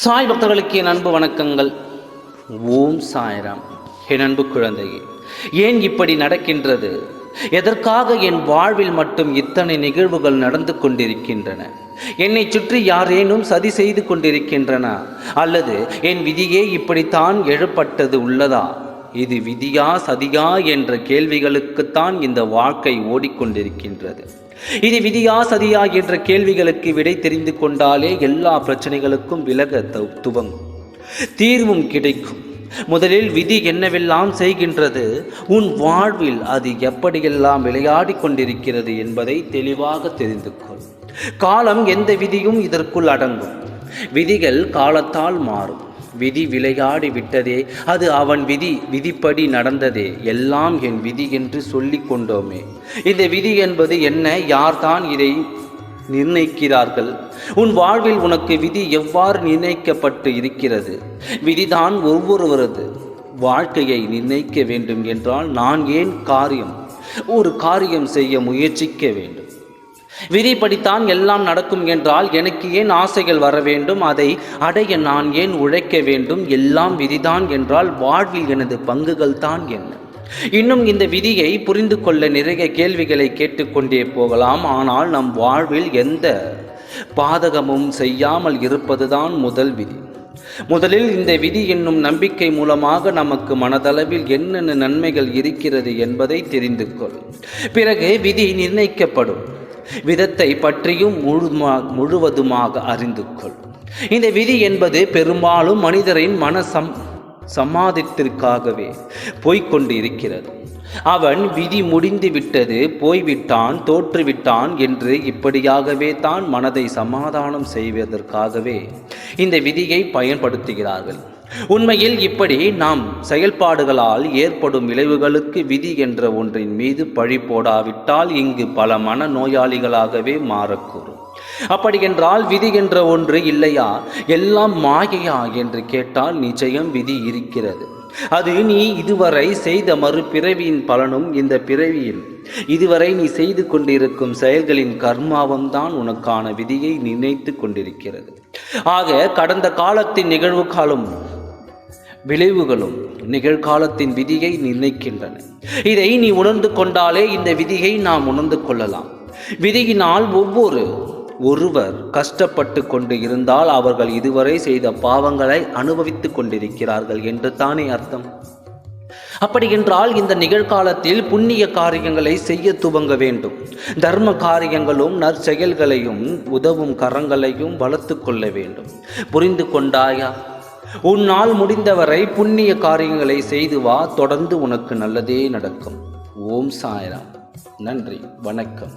சாய் பக்தர்களுக்கு என் அன்பு வணக்கங்கள். ஓம் சாய்ராம். என் அன்பு குழந்தையே, ஏன் இப்படி நடக்கின்றது? எதற்காக என் வாழ்வில் மட்டும் இத்தனை நிகழ்வுகள் நடந்து கொண்டிருக்கின்றன? என்னை சுற்றி யாரேனும் சதி செய்து கொண்டிருக்கின்றன? அல்லது என் விதியே இப்படித்தான் எழுப்பட்டது உள்ளதா? இது விதியா சதியா என்ற கேள்விகளுக்குத்தான் இந்த வாழ்க்கை ஓடிக்கொண்டிருக்கின்றது. இது விதியா சதியா என்ற கேள்விகளுக்கு விடை தெரிந்து கொண்டாலே எல்லா பிரச்சனைகளுக்கும் விலக துவங்கும், தீர்வும் கிடைக்கும். முதலில் விதி என்னவெல்லாம் செய்கின்றது, உன் வாழ்வில் அது எப்படியெல்லாம் விளையாடி கொண்டிருக்கிறது என்பதை தெளிவாக தெரிந்து கொள். காலம் எந்த விதியும் இதற்குள் அடங்கும். விதிகள் காலத்தால் மாறும். விதி விளையாடி விட்டதே, அது அவன் விதி, விதிப்படி நடந்ததே, எல்லாம் என் விதி என்று சொல்லி கொண்டோமே. இந்த விதி என்பது என்ன? யார்தான் இதை நிர்ணயிக்கிறார்கள்? உன் வாழ்வில் உனக்கு விதி எவ்வாறு நிர்ணயிக்கப்பட்டு இருக்கிறது? விதிதான் ஒவ்வொருவரது வாழ்க்கையை நிர்ணயிக்க வேண்டும் என்றால் நான் ஏன் ஒரு காரியம் செய்ய முயற்சிக்க வேண்டும்? விதிப்படித்தான் எல்லாம் நடக்கும் என்றால் எனக்கு ஏன் ஆசைகள் வர வேண்டும்? அதை அடைய நான் ஏன் உழைக்க வேண்டும்? எல்லாம் விதிதான் என்றால் வாழ்வில் எனது பங்குகள் தான் என்ன? இன்னும் இந்த விதியை புரிந்து கொள்ள நிறைய கேள்விகளை கேட்டுக்கொண்டே போகலாம். ஆனால் நம் வாழ்வில் எந்த பாதகமும் செய்யாமல் இருப்பதுதான் முதல் விதி. முதலில் இந்த விதி என்னும் நம்பிக்கை மூலமாக நமக்கு மனதளவில் என்னென்ன நன்மைகள் இருக்கிறது என்பதை தெரிந்து கொள். பிறகு விதி நிர்ணயிக்கப்படும் விதத்தை பற்றியும் முழுவதுமாக அறிந்து கொள். இந்த விதி என்பது பெரும்பாலும் மனிதரின் சமாதத்திற்காகவே போய்கொண்டு இருக்கிறது. அவன் விதி முடிந்து விட்டது, போய்விட்டான், தோற்றுவிட்டான் என்று இப்படியாகவே தான் மனதை சமாதானம் செய்வதற்காகவே இந்த விதியை பயன்படுத்துகிறார்கள். உண்மையில் இப்படி நாம் செயல்பாடுகளால் ஏற்படும் விளைவுகளுக்கு விதி என்ற ஒன்றின் மீது பழி போடாவிட்டால் இங்கு பல மன நோயாளிகளாகவே மாறக்கூடும். அப்படியென்றால் விதி என்ற ஒன்று இல்லையா? எல்லாம் மாயையா என்று கேட்டால் நிச்சயம் விதி இருக்கிறது. அது நீ இதுவரை செய்த மறுபிறவியின் பலனும் இந்த பிறவியில் இதுவரை நீ செய்து கொண்டிருக்கும் செயல்களின் கர்மாவும் தான் உனக்கான விதியை நிர்ணயித்து கொண்டிருக்கிறது. ஆக கடந்த காலத்தின் நிகழ்வுகளும் விளைவுகளும் நிகழ்காலத்தின் விதியை நிர்ணயிக்கின்றன. இதை நீ உணர்ந்து கொண்டாலே இந்த விதியை நாம் உணர்ந்து கொள்ளலாம். விதியினால் ஒருவர் கஷ்டப்பட்டு கொண்டு இருந்தால் அவர்கள் இதுவரை செய்த பாவங்களை அனுபவித்து கொண்டிருக்கிறார்கள் என்று தானே அர்த்தம். அப்படியென்றால் இந்த நிகழ்காலத்தில் புண்ணிய காரியங்களை செய்ய துவங்க வேண்டும். தர்ம காரியங்களும் நற்செயல்களையும் உதவும் கரங்களையும் வளர்த்து கொள்ள வேண்டும். புரிந்து கொண்டாயா? உன்னால் முடிந்தவரை புண்ணிய காரியங்களை செய்து வா. தொடர்ந்து உனக்கு நல்லதே நடக்கும். ஓம் சாய்ராம். நன்றி, வணக்கம்.